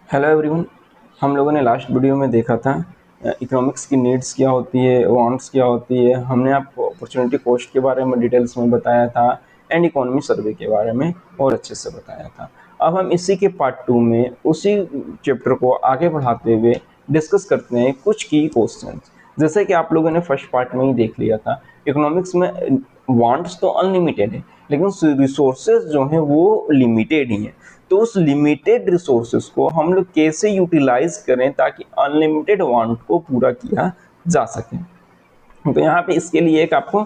Hello everyone. हम लोगों ने लास्ट वीडियो में देखा था इकोनॉमिक्स की नीड्स क्या होती है, वांट्स क्या होती है। हमने आपको अपॉर्चुनिटी कॉस्ट के बारे में डिटेल्स में बताया था एंड इकोनॉमी सर्वे के बारे में और अच्छे से बताया था। अब हम इसी के पार्ट 2 में उसी चैप्टर को आगे बढ़ाते हुए डिस्कस करते हैं कुछ की क्वेश्चंस। जैसे कि आप लोगों ने फर्स्ट पार्ट में ही देख लिया था, इकोनॉमिक्स में वांट्स तो अनलिमिटेड है लेकिन रिसोर्सेज जो हैं वो लिमिटेड ही हैं। तो उस लिमिटेड रिसोर्सेज को हम लोग कैसे यूटिलाइज करें ताकि अनलिमिटेड वांट को पूरा किया जा सके। तो यहाँ पे इसके लिए एक आपको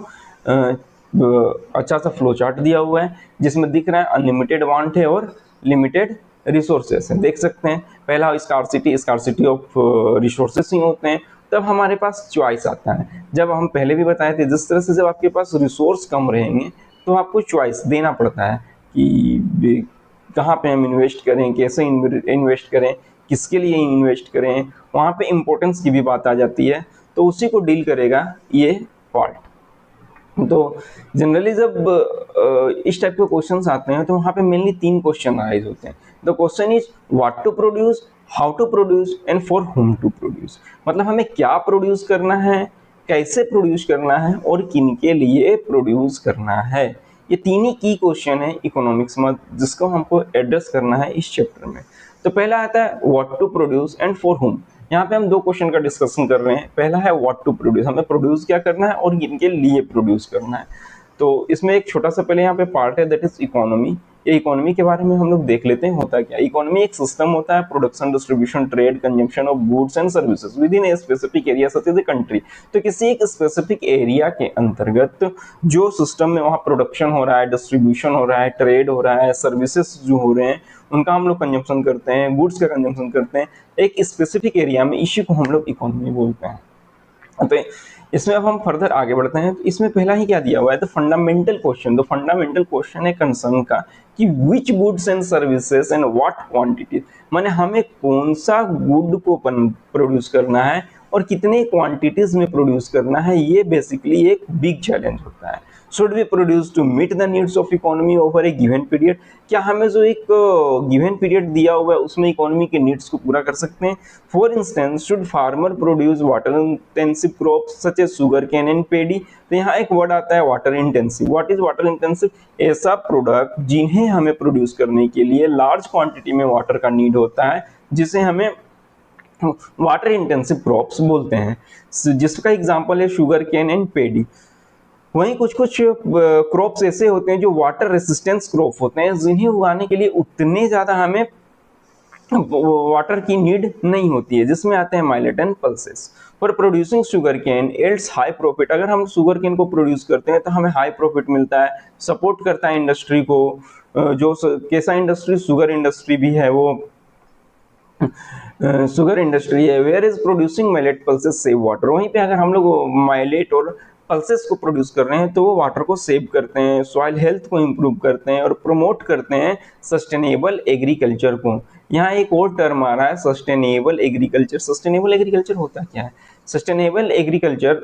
अच्छा सा फ्लो चार्ट दिया हुआ है जिसमें दिख रहा है अनलिमिटेड वांट है और लिमिटेड रिसोर्सेस है। देख सकते हैं पहला स्कार्सिटी ऑफ रिसोर्सेस ही होते हैं, तब हमारे पास चॉइस आता है। जब हम पहले भी बताए थे जिस तरह से जब आपके पास रिसोर्स कम रहेंगे तो आपको चॉइस देना पड़ता है कि कहाँ पे हम इन्वेस्ट करें, कैसे इन्वेस्ट करें, किसके लिए इन्वेस्ट करें, वहाँ पे इम्पोर्टेंस की भी बात आ जाती है। तो उसी को डील करेगा ये पार्ट। तो जनरली जब इस टाइप के क्वेश्चंस आते हैं तो वहाँ पे मेनली 3 क्वेश्चन राइज होते हैं। The question is what to produce, how to produce and for whom to produce. मतलब हमें क्या प्रोड्यूस करना है, कैसे प्रोड्यूस करना है और किनके लिए प्रोड्यूस करना है। ये 3 ही की क्वेश्चन है इकोनॉमिक्स में जिसको हमको एड्रेस करना है इस चैप्टर में। तो पहला आता है what to produce and for whom. यहाँ पे हम 2 क्वेश्चन का डिस्कशन कर रहे हैं। पहला है व्हाट टू प्रोड्यूस, हमें प्रोड्यूस क्या करना है और इनके लिए प्रोड्यूस करना है। तो इसमें एक छोटा सा पहले यहाँ पे पार्ट है दैट इज इकोनॉमी। ये इकोनॉमी के बारे में हम लोग देख लेते हैं होता क्या। इकोनॉमी एक सिस्टम होता है, production, distribution, trade, consumption of goods and services within a specific area such as a country. तो किसी एक स्पेसिफिक एरिया के अंतर्गत जो सिस्टम में वहाँ प्रोडक्शन हो रहा है, डिस्ट्रीब्यूशन हो रहा है, ट्रेड हो रहा है, सर्विसेज जो हो रहे हैं उनका हम लोग कंजम्पशन करते हैं, गुड्स का कंजम्पशन करते हैं एक स्पेसिफिक एरिया में, इसी को हम लोग इकोनॉमी बोलते हैं। तो इसमें अब हम फर्दर आगे बढ़ते हैं। तो इसमें पहला ही क्या दिया हुआ है, तो फंडामेंटल क्वेश्चन। तो फंडामेंटल क्वेश्चन है कंसर्न का कि which goods and services and what quantity, माने हमें कौन सा गुड को प्रोड्यूस करना है और कितने क्वांटिटीज में प्रोड्यूस करना है। ये बेसिकली एक बिग चैलेंज होता है। Should be produce to meet the needs of economy over a given period. क्या हमें जो एक गिवन पीरियड दिया हुआ है उसमें इकोनॉमी के नीड्स को पूरा कर सकते हैं। For instance should farmer produce water intensive crops such as sugar cane and paddy. तो यहाँ एक वर्ड आता है water intensive. What is water intensive? ऐसा प्रोडक्ट जिन्हें हमें प्रोड्यूस करने के लिए लार्ज क्वांटिटी में वाटर का नीड होता है, जिसे हमें वाटर इंटेंसिव क्रॉप्स बोलते हैं, जिसका एग्जांपल है शुगर केन एंड पेडी। वहीं कुछ कुछ क्रॉप्स ऐसे होते हैं जो वाटर रेसिस्टेंस क्रॉप होते हैं, जिन्हें उगाने के लिए उतने ज़्यादा हमें वाटर की नीड नहीं होती है, जिसमें आते हैं millet and pulses. For producing sugar cane yields high profit. अगर हम शुगर केन को प्रोड्यूस करते हैं तो हमें हाई प्रॉफिट मिलता है, सपोर्ट करता है इंडस्ट्री को। जो कैसा इंडस्ट्री? शुगर इंडस्ट्री भी है, वो शुगर इंडस्ट्री है। Whereas producing millet pulses save water. वहीं पे अगर हम लोग माइलेट और पल्सेस को प्रोड्यूस कर रहे हैं तो वो वाटर को सेव करते हैं, सॉइल हेल्थ को इम्प्रूव करते हैं और प्रमोट करते हैं सस्टेनेबल एग्रीकल्चर को। यहाँ एक और टर्म आ रहा है सस्टेनेबल एग्रीकल्चर। सस्टेनेबल एग्रीकल्चर होता क्या है? सस्टेनेबल एग्रीकल्चर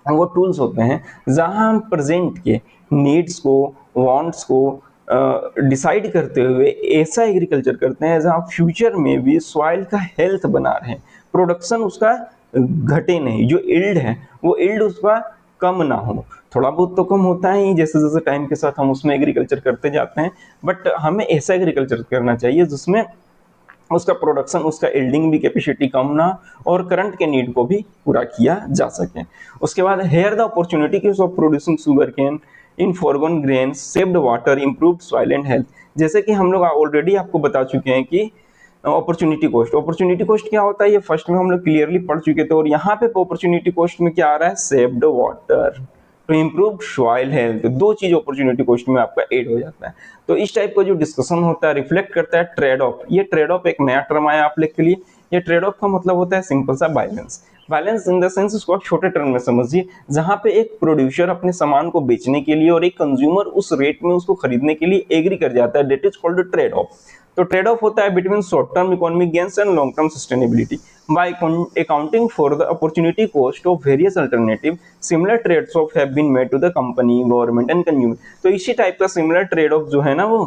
वो टूल्स होते हैं जहाँ हम प्रेजेंट के नीड्स को, वांट्स को डिसाइड करते हुए ऐसा एग्रीकल्चर करते हैं जहाँ फ्यूचर में भी सॉइल का हेल्थ बना रहे, प्रोडक्शन उसका घटे नहीं, जो इल्ड है वो इल्ड उसका कम ना हो। थोड़ा बहुत तो कम होता ही जैसे जैसे टाइम के साथ हम उसमें एग्रीकल्चर करते जाते हैं, बट हमें ऐसा एग्रीकल्चर करना चाहिए जिसमें उसका प्रोडक्शन, उसका इल्डिंग भी कैपेसिटी कम ना और करंट के नीड को भी पूरा किया जा सके। उसके बाद here the opportunity of producing sugar cane in forgone grains saved water improved soil and health. जैसे कि हम लोग ऑलरेडी आपको बता चुके हैं कि अपॉर्चुनिटी कॉस्ट। अपॉर्चुनिटी कॉस्ट क्या होता है ये फर्स्ट में हम लोग क्लियरली पढ़ चुके थे, और यहाँ पे अपॉर्चुनिटी कॉस्ट में क्या आ रहा है? Saved water to improve soil health. 2 चीज अपॉर्चुनिटी कॉस्ट में आपका ऐड हो जाता है। तो इस टाइप का जो डिस्कशन होता है रिफ्लेक्ट करता है ट्रेड ऑफ। ये ट्रेड ऑफ एक नया टर्म आया आप लोग के लिए। ये ट्रेड ऑफ का मतलब होता है सिंपल सा balance. Balance in the sense इसको आप छोटे टर्म में समझिए, जहां पे एक प्रोड्यूसर अपने सामान को बेचने के लिए और एक कंज्यूमर उस रेट में उसको खरीदने के लिए एग्री कर जाता है, that is called trade off. तो ट्रेड ऑफ होता है between short term economic gains and long term sustainability. By accounting for the opportunity cost of various alternative, similar trade-offs have been made to the company, government and consumer। तो इसी type का similar trade off जो है ना वो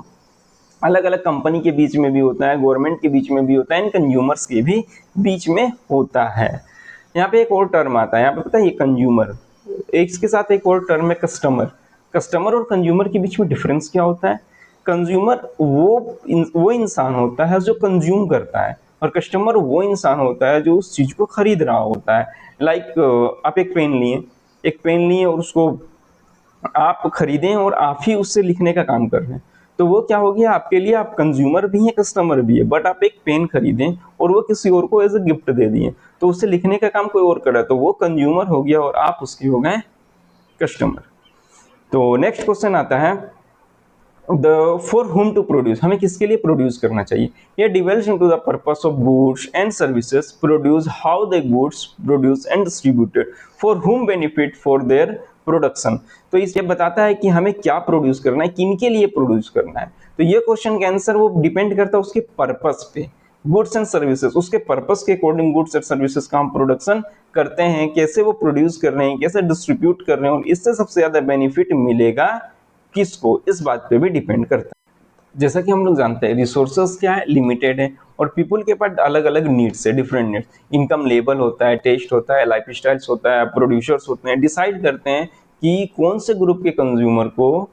अलग अलग company के बीच में भी होता है, गवर्नमेंट के बीच में भी होता है, एंड कंज्यूमर्स के भी बीच में होता है। यहाँ पे एक और टर्म आता है, यहाँ पे पता है ये कंज्यूमर, इसके साथ एक और टर्म है कस्टमर। कस्टमर और कंज्यूमर के बीच में डिफरेंस क्या होता है? कंज्यूमर वो इंसान होता है जो कंज्यूम करता है, और कस्टमर वो इंसान होता है जो उस चीज को खरीद रहा होता है। लाइक आप एक पेन लिए और उसको आप खरीदें और आप ही उससे लिखने का काम कर रहे हैं, तो वो क्या हो गया आपके लिए? आप कंज्यूमर भी हैं, कस्टमर भी है। बट आप एक पेन खरीदें और वो किसी और को एज ए गिफ्ट दे दिए, तो उससे लिखने का काम कोई और कर रहा है, तो वो कंज्यूमर हो गया और आप उसके हो गए कस्टमर। तो नेक्स्ट क्वेश्चन आता है the for whom to produce, हमें किसके लिए प्रोड्यूस करना चाहिए? ये delves into the purpose of goods and services produce, how the goods produce and distributed, for whom benefit for their production. तो इस ये बताता है कि हमें क्या प्रोड्यूस करना है, किन के लिए प्रोड्यूस करना है। तो ये क्वेश्चन का आंसर वो डिपेंड करता है उसके पर्पस पे। गुड्स एंड सर्विसेज, उसके पर्पस के अकॉर्डिंग गुड्स एंड सर्विसेज का हम प्रोडक्शन करते हैं, कैसे वो प्रोड्यूस कर रहे हैं, कैसे डिस्ट्रीब्यूट कर रहे हैं, और इससे सबसे ज्यादा बेनिफिट मिलेगा किसको, इस बात पे भी डिपेंड करता है। जैसा कि हम लोग जानते हैं रिसोर्सेज क्या है, लिमिटेड है, और पीपल के पास अलग अलग नीड्स है, डिफरेंट नीड्स। इनकम लेवल होता है, टेस्ट होता है, लाइफ स्टाइल्स होता है, प्रोड्यूसर्स होते हैं, डिसाइड करते हैं कि कौन से ग्रुप के कंज्यूमर को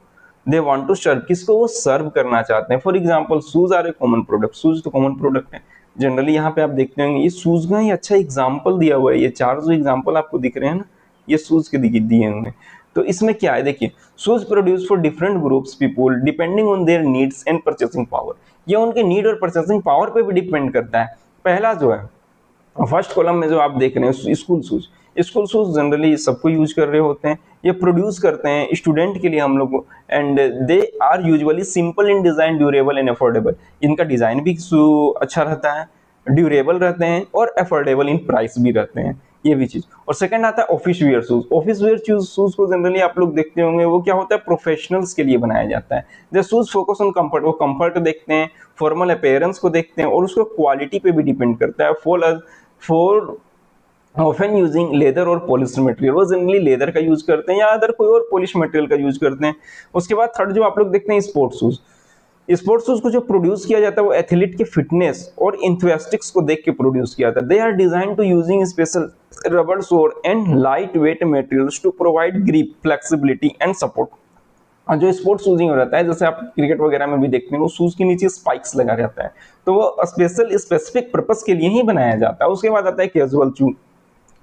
दे वांट टू सर्व, किसको वो सर्व करना चाहते हैं। For example shoes are a common product, shoes तो कॉमन प्रोडक्ट है जनरली। यहाँ पे आप देखते होंगे ये शूज का ही अच्छा एग्जाम्पल दिया हुआ है, ये 4 जो एग्जाम्पल आपको दिख रहे हैं ना, ये शूज के दिए हुए। तो इसमें क्या है देखिए, shoes produce for different groups people depending on their needs and purchasing power, ये उनके नीड और परचेसिंग पावर पे भी डिपेंड करता है। पहला जो है फर्स्ट कॉलम में जो आप देख रहे हैं school shoes, school shoes generally सबको यूज कर रहे होते हैं, ये प्रोड्यूस करते हैं स्टूडेंट के लिए हम लोग, and they are usually simple in design, durable and affordable. इनका डिजाइन भी अच्छा रहता है, ड्यूरेबल रहते हैं और अफोर्डेबल इन प्राइस भी रहते हैं, ये भी चीज। और सेकंड आता है office where shoes. Office where shoes को जनरली आप लोग देखते होंगे वो क्या होता है, प्रोफेशनल्स के लिए बनाया जाता है। The shoes focus on comfort, वो कंफर्ट देखते हैं, फॉर्मल अपीयरेंस को देखते हैं, और उसको क्वालिटी पे भी डिपेंड करता है। फॉर ऑफन यूजिंग लेदर और पॉलिश मटेरियल, वो जनरली लेदर का यूज करते हैं या अदर कोई और पॉलिश मटेरियल का यूज करते हैं। उसके बाद थर्ड जो आप लोग देखते हैं स्पोर्ट्स शूज। स्पोर्ट्स शूज को जो प्रोड्यूस किया जाता है वो एथलीट के फिटनेस और इंथुएस्टिक्स को देख के प्रोड्यूस किया जाता है। They are design to using special rubber sole and light weight materials to provide grip, flexibility and support. और जो स्पोर्ट्स शूजिंग हो रहता है, जैसे आप क्रिकेट वगैरह में भी देखते हैं, वो शूज के नीचे स्पाइक्स लगा रहता है, तो वो स्पेशल स्पेसिफिक पर्पस के लिए ही बनाया जाता है। उसके बाद आता है कैजुअल शू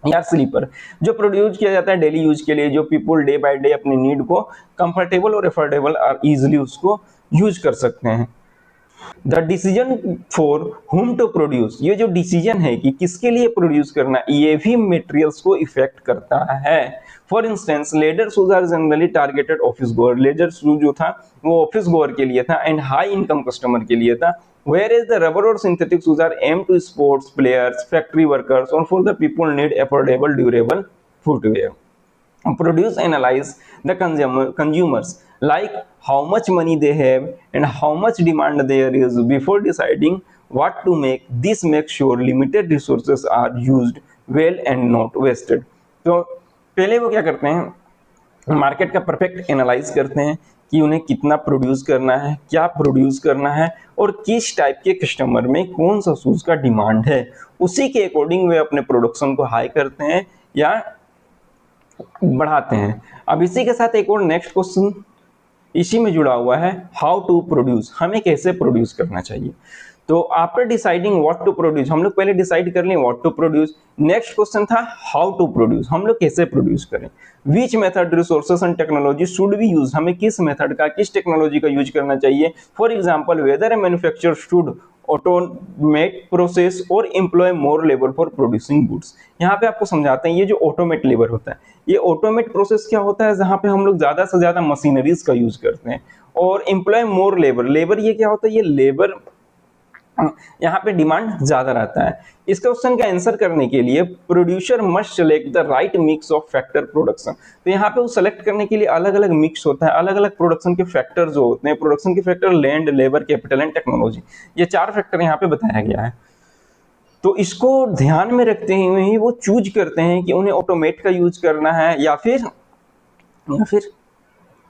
या स्लीपर, जो प्रोड्यूस किया जाता है डेली यूज के लिए, जो पीपल डे बाय डे अपने नीड को कंफर्टेबल और अफोर्डेबल और इजीली उसको यूज कर सकते हैं। The decision for whom to produce, ये जो डिसीजन है कि किसके लिए प्रोड्यूस करना, ये भी मटेरियल्स को इफेक्ट करता है। For instance leather shoes are generally targeted office goer, leather shoes जो था वो ऑफिस गोअर के लिए था एंड हाई इनकम कस्टमर के लिए था। Whereas the rubber or synthetic shoes are aimed to sports players, factory workers, or for the people need affordable, durable footwear. Produce analyze the consumers, like how much money they have and how much demand there is before deciding what to make. This makes sure limited resources are used well and not wasted. तो पहले वो क्या करते हैं, market का perfect analyse करते हैं कि उन्हें कितना प्रोड्यूस करना है, क्या प्रोड्यूस करना है, और किस टाइप के कस्टमर में कौन सा शूज का डिमांड है, उसी के अकॉर्डिंग वे अपने प्रोडक्शन को हाई करते हैं या बढ़ाते हैं। अब इसी के साथ एक और नेक्स्ट क्वेश्चन इसी में जुड़ा हुआ है, हाउ टू प्रोड्यूस, हमें कैसे प्रोड्यूस करना चाहिए। तो after deciding what to produce, हम लोग पहले डिसाइड कर लें what to produce, next question था हाउ टू प्रोड्यूस, हम लोग कैसे प्रोड्यूस करें। Which method, resources and technology should be use, हमें किस मेथड का, किस टेक्नोलॉजी का यूज करना चाहिए। For example whether a manufacturer should automate process और employ more labour for producing goods. यहाँ पे आपको समझाते हैं ये जो ऑटोमेट लेबर होता है, ये ऑटोमेट प्रोसेस क्या होता है, जहाँ पे हम लोग ज्यादा से ज्यादा मशीनरीज का यूज करते हैं। और एम्प्लॉय मोर लेबर, लेबर ये क्या होता है, ये लेबर यहाँ पे डिमांड ज्यादा रहता है। इस क्वेश्चन का आंसर करने के लिए producer must select the right mix of factor production. तो यहाँ पे वो सेलेक्ट करने के लिए अलग अलग मिक्स होता है, अलग अलग प्रोडक्शन के फैक्टर जो होते हैं, प्रोडक्शन के factor land, labour, capital and technology, ये 4 फैक्टर यहाँ पे बताया गया है। तो इसको ध्यान में रखते हुए ही वो चूज करते हैं कि उन्हें ऑटोमेट का यूज करना है या फिर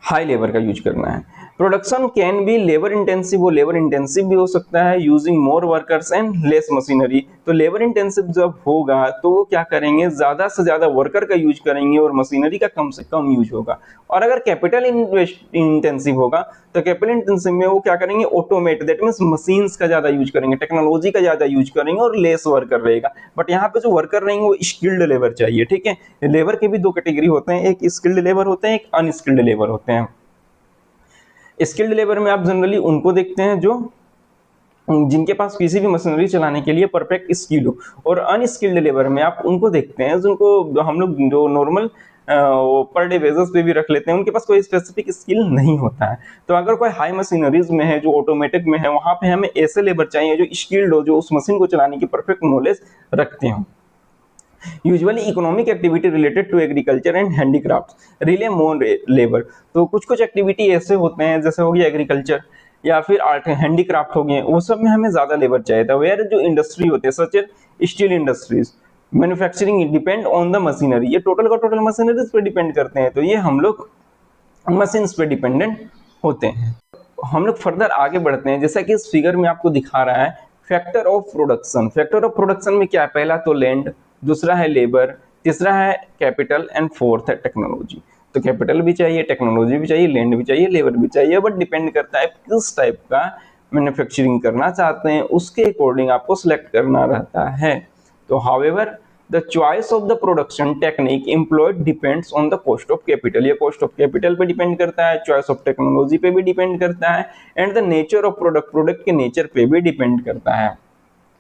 हाई लेबर का यूज करना है। Production can be labour intensive, वो लेबर इंटेंसिव भी हो सकता है, using more workers and less machinery. तो लेबर इंटेंसिव जब होगा तो वो क्या करेंगे, ज्यादा से ज्यादा वर्कर का यूज करेंगे और मशीनरी का कम से कम यूज होगा। और अगर कैपिटल इंटेंसिव होगा तो कैपिटल इंटेंसिव में वो क्या करेंगे, ऑटोमेट, दैट मींस मशीन्स का ज्यादा यूज करेंगे, टेक्नोलॉजी का ज्यादा यूज करेंगे और लेस वर्कर रहेगा। बट यहाँ पे जो वर्कर रहेंगे वो स्किल्ड लेबर चाहिए, ठीक है। लेबर के भी दो कैटेगरी होते हैं, एक स्किल्ड लेबर होते हैं, एक अनस्किल्ड लेबर होते हैं। स्किल्ड लेबर में आप जनरली उनको देखते हैं जो जिनके पास किसी भी मशीनरी चलाने के लिए परफेक्ट स्किल हो, और अनस्किल्ड लेबर में आप उनको देखते हैं जिनको हम लोग जो नॉर्मल पर डे बेसिस पे भी रख लेते हैं, उनके पास कोई स्पेसिफिक स्किल नहीं होता है। तो अगर कोई हाई मशीनरीज में है, जो ऑटोमेटिक में है, वहां पे हमें ऐसे लेबर चाहिए जो स्किल्ड हो, जो उस मशीन को चलाने की परफेक्ट नॉलेज रखते हो। Usually economic activity related to agriculture and handicraft rely more labour. तो कुछ कुछ एक्टिविटी ऐसे होते हैं, जैसे हो गया एग्रीकल्चर या फिर आर्ट हैंडीक्राफ्ट हो गए, वो सब में हमें ज्यादा लेबर चाहिए था। वेयर जो इंडस्ट्री होते हैं such steel industries, manufacturing depend on the machinery, ये टोटल का टोटल मशीनरीज पे डिपेंड करते हैं, तो ये हम लोग मशीन्स पे डिपेंडेंट होते हैं। हम लोग फर्दर आगे बढ़ते हैं, जैसा कि इस फिगर में आपको दिखा रहा है factor of production. Factor of production में क्या है, पहला तो लैंड, दूसरा है लेबर, तीसरा है कैपिटल एंड फोर्थ है टेक्नोलॉजी। तो कैपिटल भी चाहिए, टेक्नोलॉजी भी चाहिए, लैंड भी चाहिए, लेबर भी चाहिए, बट डिपेंड करता है किस टाइप का मैन्युफैक्चरिंग करना चाहते हैं, उसके अकॉर्डिंग आपको सिलेक्ट करना रहता है। तो however the choice of the production technique employed depends on the cost of capital, ये कॉस्ट ऑफ कैपिटल पे डिपेंड करता है, चॉइस ऑफ टेक्नोलॉजी पे भी डिपेंड करता है, and the nature of product, product के नेचर पे भी डिपेंड करता है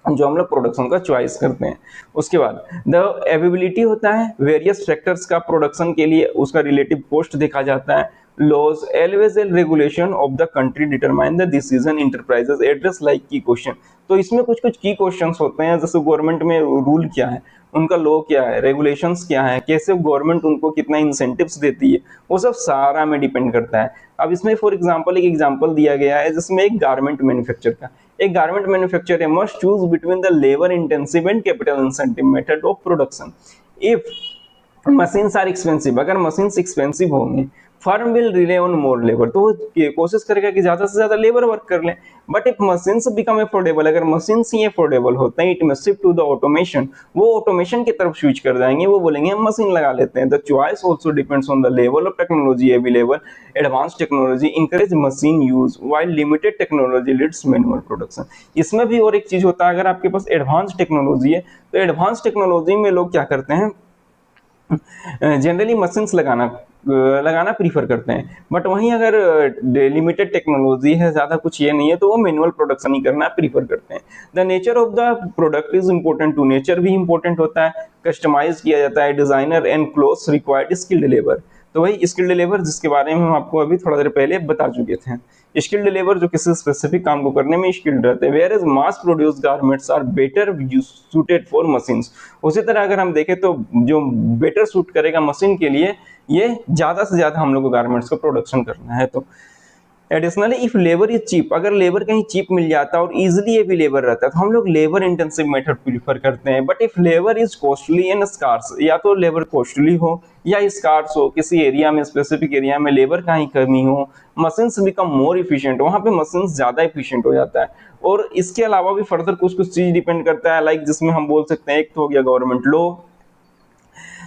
जो हम लोग प्रोडक्शन का चॉइस करते हैं। उसके बाद द अवेबिलिटी होता है, वेरियस फैक्टर्स का प्रोडक्शन के लिए उसका रिलेटिव कॉस्ट देखा जाता है। Laws always and regulation of the country determine the decision enterprises address like key question. तो इसमें कुछ कुछ की क्वेश्चंस होते हैं, जैसे गवर्नमेंट में रूल क्या है, उनका लॉ क्या है, रेगुलेशंस क्या है, कैसे गवर्नमेंट उनको कितना इंसेंटिव्स देती है, वो सब सारा में डिपेंड करता है। अब इसमें फॉर एग्जांपल एक एग्जांपल दिया गया है जिसमें एक गारमेंट मैन्युफैक्चर का, एक garment manufacture must choose between the labour intensive and capital incentive method of production. If machines are expensive, अगर मशीन्स एक्सपेंसिव होंगे, firm will rely on more labour, तो वो कोशिश करेगा कि ज्यादा से ज्यादा लेबर वर्क कर ले। But if machines become affordable, अगर मशीन्स ही अफोर्डेबल होते हैं, it must shift to the automation, वो ऑटोमेशन की तरफ स्विच कर जाएंगे, वो बोलेंगे हम मशीन लगा लेते हैं। The choice also depends on the level of technology available, advance technology encourage machine use while limited technology leads manual production. इसमें भी और एक चीज होता है, अगर आपके पास एडवांस टेक्नोलॉजी है तो एडवांस टेक्नोलॉजी में लोग क्या करते हैं, जनरली मशीन्स लगाना प्रीफर करते हैं। बट वहीं अगर लिमिटेड टेक्नोलॉजी है, ज्यादा कुछ ये नहीं है, तो वो मैनुअल प्रोडक्शन ही करना प्रीफर करते हैं। The nature of the product is important too, nature भी इंपॉर्टेंट होता है, कस्टमाइज किया जाता है, designer and clothes required skilled labour. तो वही स्किल्ड लेबर जिसके बारे में हम आपको अभी थोड़ा देर पहले बता चुके थे, स्किल्ड लेबर जो किसी स्पेसिफिक काम को करने में स्किल्ड रहते हैं। Whereas mass produce garments are better suited for machines. उसी तरह अगर हम देखें तो जो बेटर सूट करेगा मशीन के लिए, ये ज्यादा से ज्यादा हम लोग को गारमेंट्स का प्रोडक्शन करना है। तो additionally if labour is cheap, अगर लेबर कहीं चीप मिल जाता है और इजिली अवेलेबल रहता है तो हम लोग लेबर इंटेंसिव मेथड प्रीफर करते हैं। But if labour is costly and scarce, या तो लेबर कॉस्टली हो या स्कार्स हो, किसी एरिया में, स्पेसिफिक एरिया में लेबर का ही कमी हो, मशीन्स बिकम मोर इफिशिएंट, वहां पे मशीन्स ज्यादा इफिशिएंट हो जाता है। और इसके अलावा भी फर्दर कुछ कुछ चीज डिपेंड करता है, लाइक जिसमें हम बोल सकते हैं, एक तो हो गया गवर्नमेंट लॉ,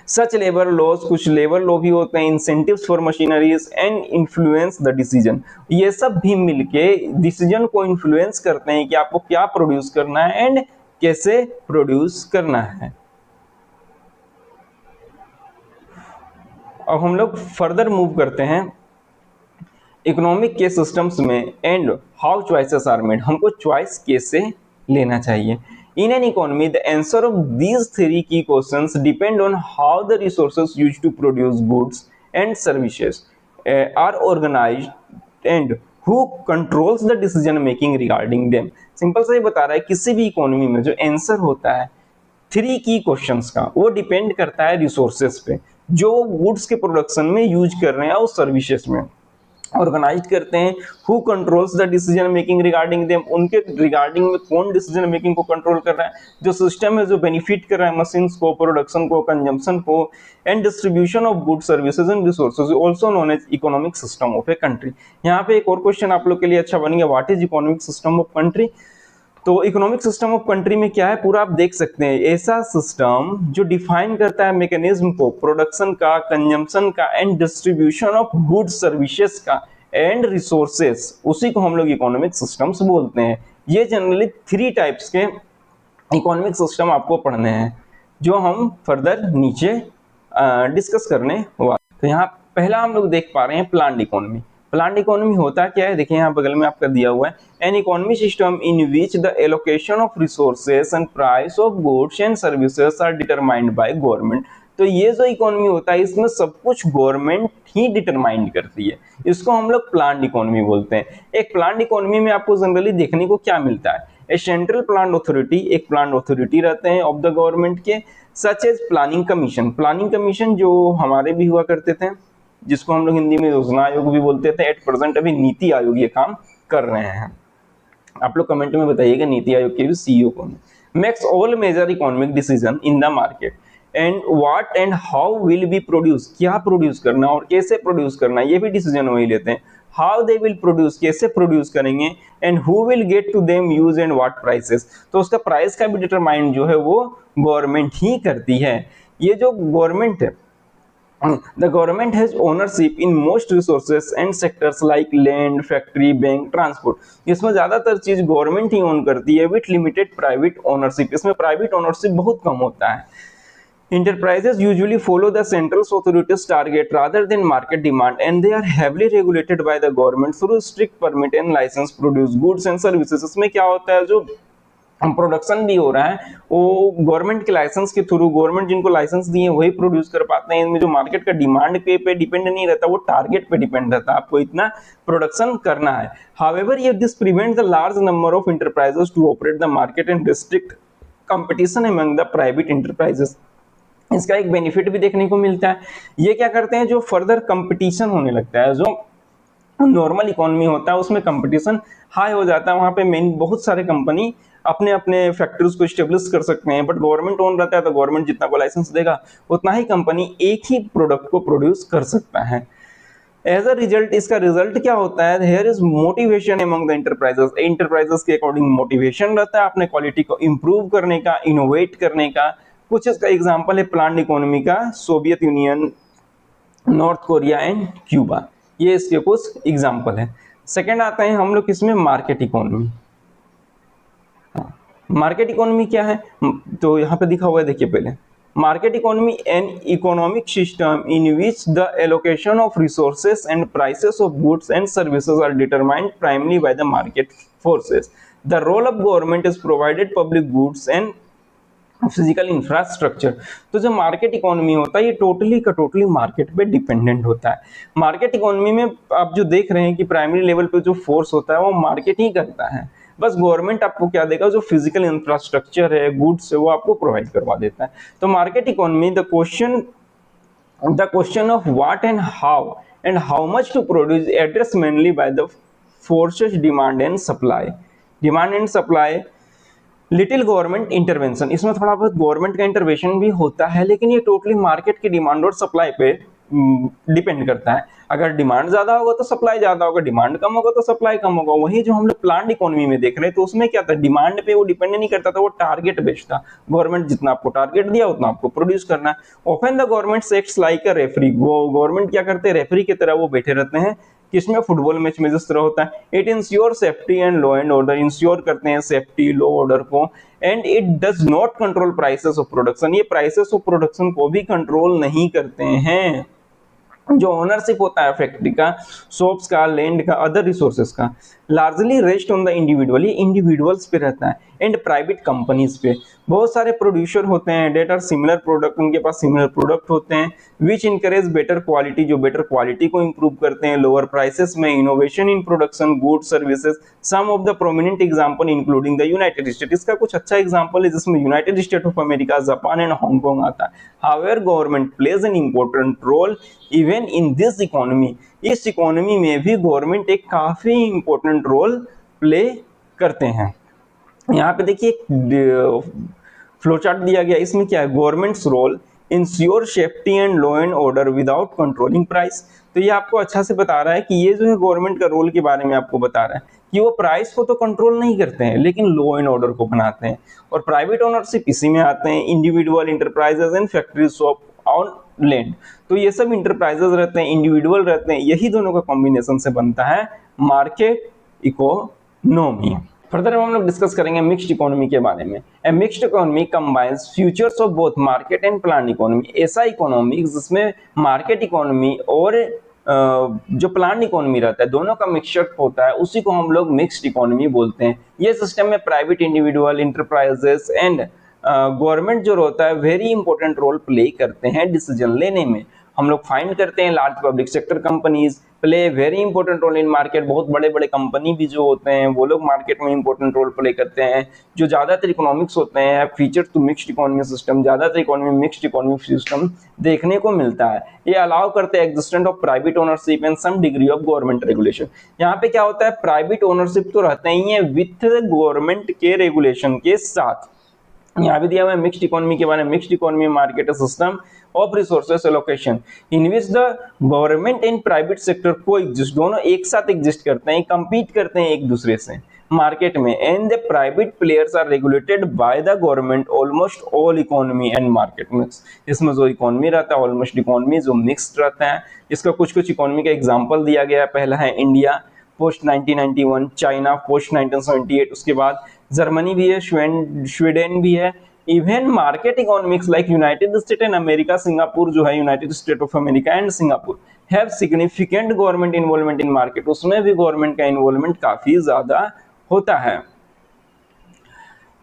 सच लेबर लॉज, कुछ लेबर लॉ भी होते हैं, incentives for machineries and influence the decision. ये सब भी मिलके डिसीजन को इन्फ्लुएंस करते हैं कि आपको क्या प्रोड्यूस करना है एंड कैसे प्रोड्यूस करना है। अब हम लोग फर्दर मूव करते हैं इकोनॉमिक के सिस्टम्स में and how choices are made, हमको चॉइस कैसे लेना चाहिए। In an economy, the answer of these three key questions depend on how the resources used to produce goods and services are organized and who controls the decision making regarding them. Simple से बता रहा है, किसी भी economy में जो answer होता है थ्री की क्वेश्चंस का, वो डिपेंड करता है रिसोर्सेस पे जो गुड्स के प्रोडक्शन में यूज कर रहे हैं और सर्विसेज में। ऑर्गेनाइज करते हैं। Who controls the decision making regarding them, उनके रिगार्डिंग में कौन डिसीजन मेकिंग को कंट्रोल कर रहा है, जो सिस्टम है जो बेनिफिट कर रहा है मशीन्स को, प्रोडक्शन को, कंजम्पशन को, and distribution of good services and resources also known as economic system of a country. यहाँ पे एक और क्वेश्चन आप लोग के लिए अच्छा बन गया, what is economic system of country. तो इकोनॉमिक सिस्टम ऑफ कंट्री में क्या है, पूरा आप देख सकते हैं, ऐसा सिस्टम जो डिफाइन करता है मैकेनिज्म को, प्रोडक्शन का, कंजम्पशन का, and distribution of goods services का, एंड रिसोर्सेस, उसी को हम लोग इकोनॉमिक सिस्टम्स बोलते हैं। ये जनरली 3 टाइप्स के इकोनॉमिक सिस्टम आपको पढ़ने हैं, जो हम फर्दर नीचे डिस्कस करने वाले। तो यहाँ पहला हम लोग देख पा रहे हैं प्लान्ड इकोनॉमी। प्लान्ड इकोनॉमी होता क्या है, देखिए यहाँ बगल में आपका दिया हुआ है, an economy system in which the allocation of resources and price of goods and services are determined by government. तो ये जो इकोनॉमी होता है इसमें सब कुछ गवर्नमेंट ही डिटरमाइन करती है, इसको हम लोग प्लान्ड इकोनॉमी बोलते हैं। एक प्लान्ड इकोनॉमी में आपको जनरली देखने को क्या मिलता है, ए सेंट्रल प्लान्ड अथॉरिटी, एक प्लान्ड अथॉरिटी रहते हैं ऑफ द गवर्नमेंट के, such as planning commission. Planning commission जो हमारे भी हुआ करते थे, जिसको हम लोग हिंदी में योजना आयोग भी बोलते थे, एट प्रेजेंट अभी नीति आयोग ये काम कर रहे हैं। आप लोग कमेंट में बताइएगा नीति आयोग के भी सीईओ कौन है। Makes all major economic decision in the market and what and how will be produce, क्या प्रोड्यूस करना और कैसे प्रोड्यूस करना, ये भी डिसीजन वही लेते हैं। हाउ दे विल प्रोड्यूस, कैसे प्रोड्यूस करेंगे, and who will get to them use and what prices, तो उसका प्राइस का भी डिटरमाइन जो है वो गवर्नमेंट ही करती है। ये जो गवर्नमेंट है, the government has ownership in most resources and sectors like land, factory, bank, transport। इसमें ज्यादातर चीज गवर्नमेंट ही ओन करती है विथ लिमिटेड प्राइवेट ओनरशिप, इसमें प्राइवेट ओनरशिप बहुत कम होता है। Enterprises usually follow the central authorities target rather than market demand and they are heavily regulated by the government through strict permit and license produce goods and services। इसमें क्या होता है, जो production भी हो रहा है वो गवर्नमेंट के लाइसेंस के थ्रू, गवर्नमेंट जिनको लाइसेंस दिए वही प्रोड्यूस कर पाते हैं। इनमें जो मार्केट का डिमांड पे डिपेंड नहीं रहता, वो टारगेट पे डिपेंड रहता है, आपको इतना प्रोडक्शन करना है। हाउएवर ये this prevent the large number of enterprises to operate the market and restrict competition among the private enterprises. इसका एक बेनिफिट भी देखने को मिलता है, ये क्या करते हैं, जो फर्दर कंपटीशन होने लगता है, जो नॉर्मल इकोनॉमी होता है उसमें कंपटीशन हाई हो जाता है, वहां पे मेन बहुत सारे कंपनी अपने अपने फैक्ट्रीज को स्टेब्लिश कर सकते हैं, बट गवर्नमेंट ओन रहता है तो गवर्नमेंट जितना को लाइसेंस देगा उतना ही कंपनी एक ही प्रोडक्ट को प्रोड्यूस कर सकता है। एज अ रिजल्ट, इसका रिजल्ट क्या होता है, here is motivation among the enterprises. Enterprises के अकॉर्डिंग मोटिवेशन रहता है अपने क्वालिटी को इंप्रूव करने का, इनोवेट करने का। कुछ इसका एग्जाम्पल है प्लान्ड इकोनॉमी का, Soviet union, north Korea and Cuba, ये इसके कुछ एग्जाम्पल है। सेकेंड आता है हम लोग इसमें मार्केट इकोनॉमी। मार्केट इकोनॉमी क्या है, तो यहाँ पे दिखा हुआ है, देखिए पहले, market economy an economic system in which the allocation of resources and prices of goods and services are determined primary by the market forces. The role of government is provided public goods and physical infrastructure. तो जो market economy होता है ये totally का totally market पे dependent होता है। Market economy में आप जो देख रहे हैं कि प्राइमरी लेवल पे जो फोर्स होता है वो मार्केट ही करता है, बस गवर्नमेंट आपको क्या देगा, जो फिजिकल इंफ्रास्ट्रक्चर है, गुड्स है, वो आपको प्रोवाइड करवा देता है। तो market economy, the question of what and how much to produce address mainly by the forces demand and supply, little government intervention. इसमें थोड़ा बहुत गवर्नमेंट का इंटरवेंशन भी होता है, लेकिन ये टोटली मार्केट की डिमांड और सप्लाई पे डिपेंड करता है। अगर डिमांड ज्यादा होगा तो सप्लाई ज्यादा होगा, डिमांड कम होगा तो सप्लाई कम होगा। वही जो हम लोग प्लान्ड इकोनॉमी में देख रहे हैं तो उसमें क्या था, डिमांड पे वो डिपेंड नहीं करता था, वो टारगेट बेस्ड था। गवर्नमेंट जितना आपको टारगेट दिया उतना आपको प्रोड्यूस करना है। Often the government acts like a referee, वो गवर्नमेंट क्या करते हैं, रेफरी की तरह वो बैठे रहते हैं, किसमें, फुटबॉल मैच में जिस तरह होता है। It ensure safety and law and order, ensure करते हैं सेफ्टी, लॉ, ऑर्डर को। And it does not control prices of production, ये प्राइसेस ऑफ प्रोडक्शन को भी कंट्रोल नहीं करते हैं। जो ओनरशिप होता है फैक्ट्री का, शॉप्स का, लैंड का, अदर रिसोर्सेज का, largely rest on the individual, ये इंडिविजुअल्स पे रहता है। एंड प्राइवेट कंपनीज पे। बहुत सारे प्रोड्यूसर होते हैं डेट आर सिमिलर प्रोडक्ट, उनके पास सिमिलर प्रोडक्ट होते हैं, विच इनकरेज बेटर क्वालिटी, जो बेटर क्वालिटी को इंप्रूव करते हैं, लोअर प्राइसेस में, innovation in production, goods services. Some of the prominent example including the United State. इसका कुछ अच्छा एग्जांपल है जिसमें United State of America, Japan and Hong Kong आता है। However government plays an important role even in this economy. इस economy में भी गवर्नमेंट एक काफी इंपॉर्टेंट रोल प्ले करते हैं। यहाँ पे देखिए फ्लो चार्ट दिया गया, इसमें क्या है, government's role ensure safety and law and order without controlling price. तो ये आपको अच्छा से बता रहा है कि ये जो है गवर्नमेंट का रोल के बारे में आपको बता रहा है कि वो प्राइस को तो कंट्रोल नहीं करते हैं लेकिन लॉ एंड ऑर्डर को बनाते हैं। और प्राइवेट ओनरशिप इसी में आते हैं, individual enterprises and factories of on land. तो ये सब इंटरप्राइजेज रहते हैं, इंडिविजुअल रहते हैं, यही दोनों का कॉम्बिनेशन से बनता है मार्केट इकोनॉमी। फर्दर हम लोग डिस्कस करेंगे मिक्स्ड इकोनॉमी के बारे में। A mixed economy combines futures of both market and plan economy. ऐसा इकोनॉमी जिसमें मार्केट इकोनॉमी और जो प्लान इकोनॉमी रहता है दोनों का मिक्सचर होता है, उसी को हम लोग मिक्स्ड इकोनॉमी बोलते हैं। ये सिस्टम में private, individual, enterprises and government जो होता है वेरी इंपॉर्टेंट रोल प्ले करते हैं डिसीजन लेने में। हम लोग फाइंड करते हैं large public sector companies play very important role in market. बहुत बड़े बड़े कंपनी भी जो होते हैं वो लोग मार्केट में इंपॉर्टेंट रोल प्ले करते हैं। जो ज्यादातर इकोनॉमिक्स होते हैं feature to mixed economy system, ज्यादातर इकोनॉमी मिक्स्ड इकोनॉमी सिस्टम देखने को मिलता है। ये अलाउ करते हैं existence of private ownership and some degree of government regulation. यहाँ पे क्या होता है, प्राइवेट ओनरशिप तो रहते ही है विथ गवर्नमेंट के रेगुलेशन के साथ। यहाँ भी दिया हुआ है मिक्स्ड इकोनॉमी के बारे में। Mixed economy market system of resources allocation in which the government and private sector को एग्जिस्ट, दोनों एक साथ एग्जिस्ट करते हैं, कम्पीट करते हैं एक दूसरे से मार्केट में। And the private players are regulated by the government almost all economy and market mix. इसमें जो इकोनॉमी रहता है ऑलमोस्ट इकोनॉमी जो मिक्स्ड रहता है। इसका कुछ कुछ इकोनॉमी का एग्जाम्पल दिया गया है। पहला है इंडिया पोस्ट 1991, चाइना पोस्ट 1978, उसके बाद जर्मनी भी है, स्वीडन भी है। Even market economics like United state and America, Singapore जो है United State of America and Singapore have significant government involvement in market. उसमें भी गवर्नमेंट का इन्वॉल्वमेंट काफी ज्यादा होता है।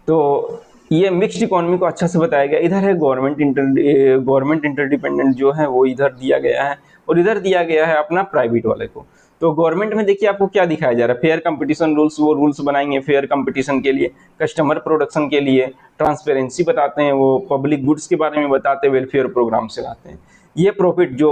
तो ये मिक्स्ड इकोनॉमी को अच्छा से बताया गया। इधर है गवर्नमेंट इंटरडिपेंडेंट जो है वो इधर दिया गया है और इधर दिया गया है अपना प्राइवेट वाले को। तो गवर्नमेंट में देखिए आपको क्या दिखाया जा रहा है, फेयर कंपटीशन रूल्स, वो रूल्स बनाएंगे फेयर कंपटीशन के लिए, कस्टमर प्रोडक्शन के लिए, ट्रांसपेरेंसी बताते हैं, वो पब्लिक गुड्स के बारे में बताते हैं, वेलफेयर प्रोग्राम चलाते हैं। ये प्रॉफिट जो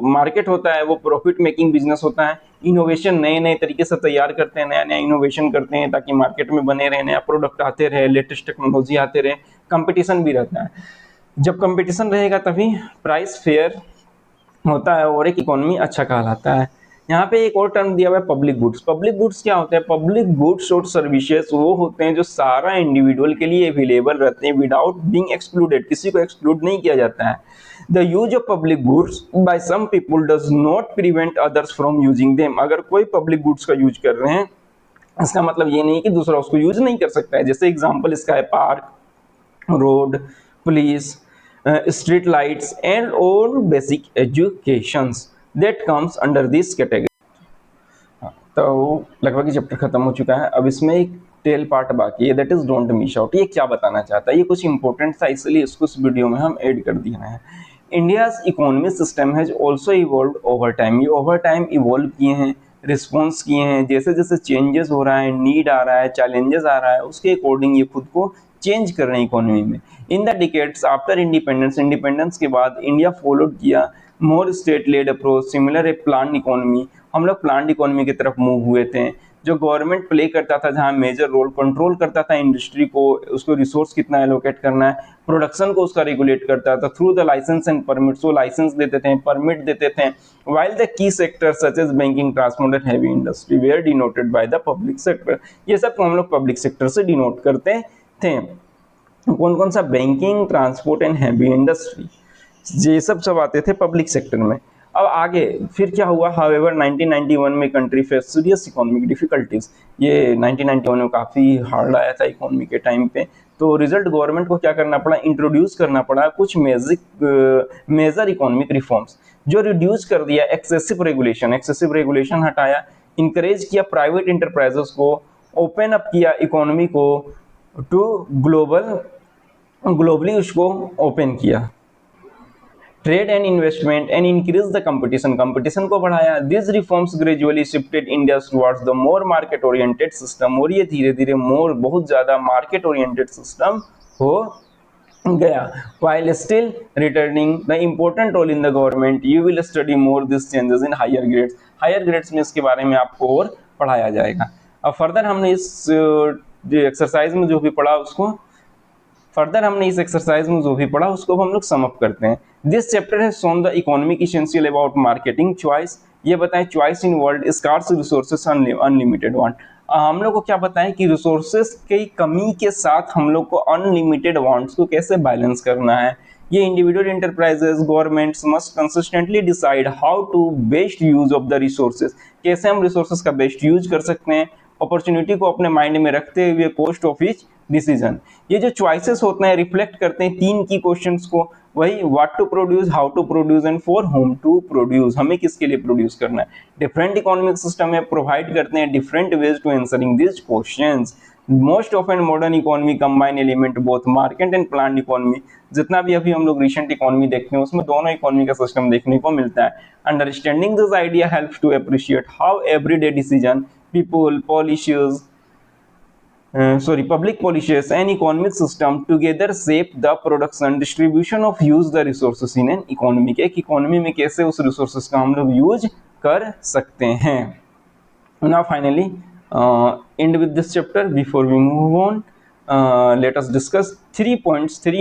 मार्केट होता है वो प्रॉफिट मेकिंग बिजनेस होता है। इनोवेशन नए नए तरीके से तैयार करते हैं, नया नया इनोवेशन करते हैं ताकि मार्केट में बने रहे, नया प्रोडक्ट आते रहे, लेटेस्ट टेक्नोलॉजी आते रहे, कंपटीशन भी रहता है। जब कंपटीशन रहेगा तभी प्राइस फेयर होता है और एक इकोनॉमी अच्छा कहलाता है। यहाँ पे एक और टर्म दिया हुआ है पब्लिक गुड्स। पब्लिक गुड्स क्या होते हैं, पब्लिक गुड्स और सर्विसेज वो होते हैं जो सारा इंडिविजुअल के लिए अवेलेबल रहते हैं विदाउट बीइंग एक्सक्लूडेड, किसी को एक्सक्लूड नहीं किया जाता है। The use of public goods by some people does not prevent others from using them. अगर कोई पब्लिक गुड्स का यूज कर रहे हैं इसका मतलब ये नहीं कि दूसरा उसको यूज नहीं कर सकता है। जैसे एग्जाम्पल इसका है park, road, police, street lights and और basic educations that comes under this category। तो लगभग ये चैप्टर खत्म हो चुका है। अब इसमें एक टेल पार्ट बाकी है, that is don't miss out. ये क्या बताना चाहता है, ये कुछ इंपॉर्टेंट था इसलिए इसको इस वीडियो में हम ऐड कर दिए हैं। India's economy system has also evolve over time. ये ओवर टाइम इवॉल्व किए हैं, रिस्पॉन्स किए हैं, जैसे जैसे चेंजेस हो रहा है, नीड आ रहा है, चैलेंजेस आ रहा है, उसके अकॉर्डिंग ये खुद को चेंज कर रहे हैं इकोनॉमी में। In the decades after independence के बाद इंडिया फॉलोड किया more state led approach similar a plan economy. हम लोग प्लान इकोनॉमी की तरफ मूव हुए थे, जो गवर्नमेंट प्ले करता था, जहाँ मेजर रोल कंट्रोल करता था इंडस्ट्री को, उसको रिसोर्स कितना एलोकेट करना है, प्रोडक्शन को उसका रेगुलेट करता था through the licence and permits. वो लाइसेंस देते थे, परमिट देते थे। While the key sector such as banking, transport and heavy industry were denoted by the public sector. ये सब को हम लोग पब्लिक सेक्टर से डिनोट करते थे। कौन कौन सा, banking, transport and heavy industry, ये सब आते थे पब्लिक सेक्टर में। अब आगे फिर क्या हुआ, हाउएवर 1991 में country face serious economic difficulties. ये 1991 में काफ़ी हार्ड आया था इकोनॉमी के टाइम पे। तो रिजल्ट गवर्नमेंट को क्या करना पड़ा, इंट्रोड्यूस करना पड़ा कुछ मेजर इकोनॉमिक रिफॉर्म्स, जो रिड्यूस कर दिया एक्सेसिव रेगुलेशन हटाया, इंकरेज किया प्राइवेट इंटरप्राइजेस को, ओपन अप किया इकोनॉमी को, टू ग्लोबली उसको ओपन किया। Trade and investment and increase the competition को बढ़ाया। This reforms gradually shifted India towards the more market oriented system, और ये धीरे धीरे बहुत ज्यादा मार्केट ओरिएंटेड सिस्टम हो गया। While still returning the important role in the government, you will study more these changes in higher grades. Higher grades में इसके बारे में आपको और पढ़ाया जाएगा। अब फर्दर हमने इस एक्सरसाइज में जो भी पढ़ा उसको हम लोग सम अप करते हैं। This chapter has shown the economic essential about marketing choice. ये बताएं choice in world scarce resources unlimited want. हम लोग को क्या बताएं कि रिसोर्सेस की कमी के साथ हम लोग को अनलिमिटेड वांट्स को कैसे बैलेंस करना है। ये individual enterprises governments must consistently decide how to best use of the resources, कैसे हम रिसोर्सेस का बेस्ट यूज कर सकते हैं, अपॉर्चुनिटी को अपने माइंड में रखते हुए कॉस्ट ऑफ ईच डिसीजन। ये जो चॉइसेस होते हैं रिफ्लेक्ट करते हैं तीन की क्वेश्चंस को, वही what to produce, how to produce and for whom to produce, हमें किसके लिए प्रोड्यूस करना है। डिफरेंट इकोनॉमिक सिस्टम में प्रोवाइड करते हैं different ways to answering this questions. Most of and modern economy combine element both market and planned economy. जितना भी अभी हम लोग रिसेंट इकोनॉमी देखते हैं उसमें दोनों इकोनॉमी का सिस्टम देखने को मिलता है। Understanding this idea helps to appreciate how everyday decision people, public policies and economic system together shape the production, distribution of use the resources in an economy। एक इकोनॉमी में कैसे उस रिसोर्सेस का हम लोग यूज कर सकते हैं। Now finally end with this chapter. Before we move on, let us discuss three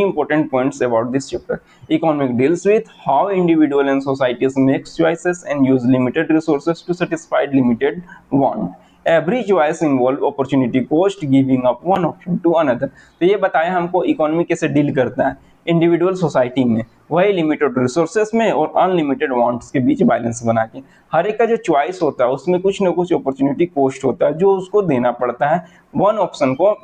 important points about this chapter. Economic deals with how individual and societies make choices and use limited resources to satisfy limited want. Every choice involve opportunity cost, giving up one option to another. तो ये बताया हमको economy कैसे deal करता है individual society में, वही limited resources में और अनलिमिटेड वांट्स के बीच बैलेंस बना के। हर एक का जो चॉइस होता है उसमें कुछ ना कुछ अपॉर्चुनिटी कॉस्ट होता है जो उसको देना पड़ता है वन ऑप्शन को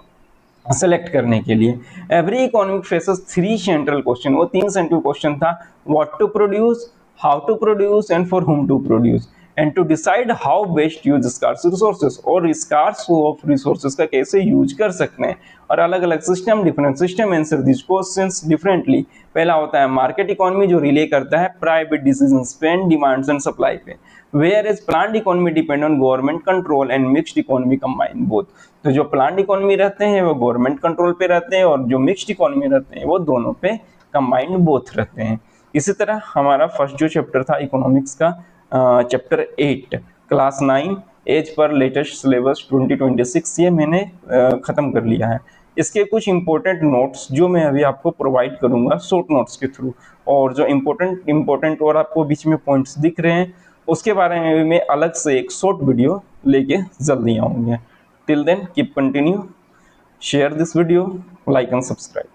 सेलेक्ट करने के लिए। Every economic faces three central question, वो तीन सेंट्रल क्वेश्चन था, what to produce, how to produce and for whom to produce, and to decide how best use scarce resources, और स्कार्स ऑफ रिसोर्सेस का कैसे use कर सकते हैं। और अलग अलग system, different system answer this questions differently. पहला होता है मार्केट इकोनॉमी जो रिले करता है प्राइवेट डिसीजंस पे एंड डिमांड्स एंड सप्लाई पे, where is planned economy depend on government control and mixed economy combine both. तो जो प्लान्ड इकोनॉमी रहते हैं वो गवर्नमेंट कंट्रोल पे रहते हैं और जो मिक्स्ड इकोनॉमी रहते हैं वो दोनों पे कंबाइंड बोथ रहते हैं। इसी तरह हमारा फर्स्ट जो चैप्टर था इकोनॉमिक्स का चैप्टर 8 क्लास 9 एज पर लेटेस्ट सिलेबस 2026 ये मैंने ख़त्म कर लिया है। इसके कुछ इंपॉर्टेंट नोट्स जो मैं अभी आपको प्रोवाइड करूंगा शॉर्ट नोट्स के थ्रू, और जो इम्पोर्टेंट और आपको बीच में पॉइंट्स दिख रहे हैं उसके बारे में मैं अलग से एक शॉर्ट वीडियो लेके जल्दी आऊँगा। Till then keep continue, share this video, like and subscribe.